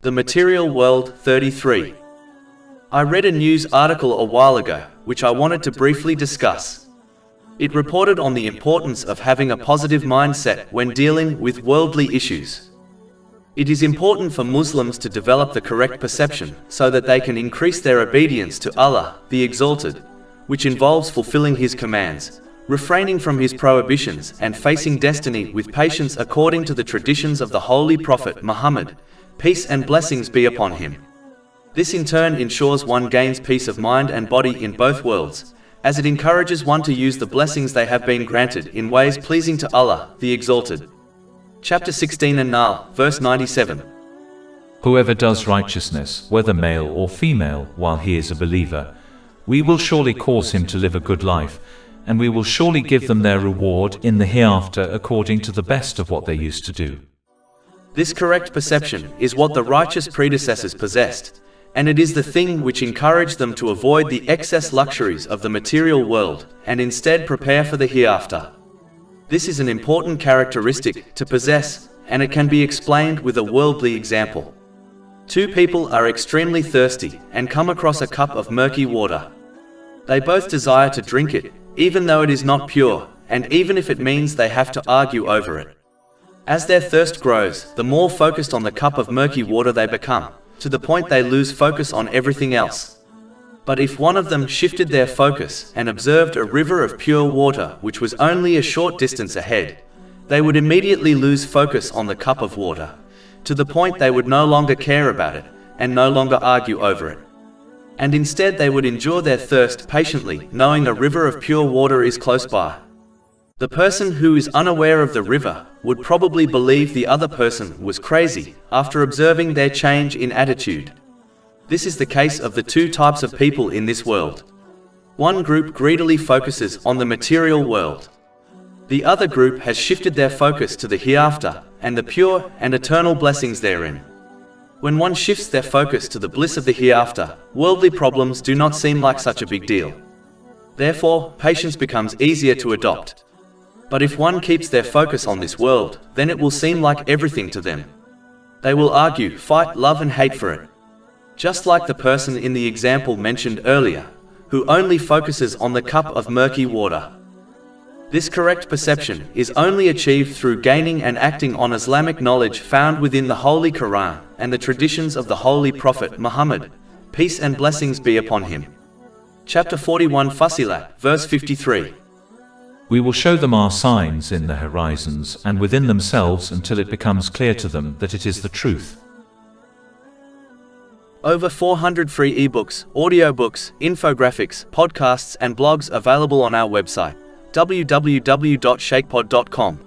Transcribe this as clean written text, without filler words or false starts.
The Material World 33. I read a news article a while ago, which I wanted to briefly discuss. It reported on the importance of having a positive mindset when dealing with worldly issues. It is important for Muslims to develop the correct perception so that they can increase their obedience to Allah, the Exalted, which involves fulfilling His commands, refraining from His prohibitions, and facing destiny with patience according to the traditions of the Holy Prophet Muhammad, peace and blessings be upon him. This in turn ensures one gains peace of mind and body in both worlds, as it encourages one to use the blessings they have been granted in ways pleasing to Allah, the Exalted. Chapter 16 An-Nahl, verse 97. Whoever does righteousness, whether male or female, while he is a believer, we will surely cause him to live a good life, and we will surely give them their reward in the hereafter according to the best of what they used to do. This correct perception is what the righteous predecessors possessed, and it is the thing which encouraged them to avoid the excess luxuries of the material world and instead prepare for the hereafter. This is an important characteristic to possess, and it can be explained with a worldly example. Two people are extremely thirsty and come across a cup of murky water. They both desire to drink it, even though it is not pure, and even if it means they have to argue over it. As their thirst grows, the more focused on the cup of murky water they become, to the point they lose focus on everything else. But if one of them shifted their focus and observed a river of pure water which was only a short distance ahead, they would immediately lose focus on the cup of water, to the point they would no longer care about it, and no longer argue over it. And instead they would endure their thirst patiently, knowing a river of pure water is close by. The person who is unaware of the river would probably believe the other person was crazy after observing their change in attitude. This is the case of the two types of people in this world. One group greedily focuses on the material world. The other group has shifted their focus to the hereafter and the pure and eternal blessings therein. When one shifts their focus to the bliss of the hereafter, worldly problems do not seem like such a big deal. Therefore, patience becomes easier to adopt. But if one keeps their focus on this world, then it will seem like everything to them. They will argue, fight, love and hate for it. Just like the person in the example mentioned earlier, who only focuses on the cup of murky water. This correct perception is only achieved through gaining and acting on Islamic knowledge found within the Holy Quran and the traditions of the Holy Prophet Muhammad, peace and blessings be upon him. Chapter 41 Fussilat, verse 53. We will show them our signs in the horizons and within themselves until it becomes clear to them that it is the truth. Over 400 free ebooks, audiobooks, infographics, podcasts and blogs available on our website, www.shakepod.com.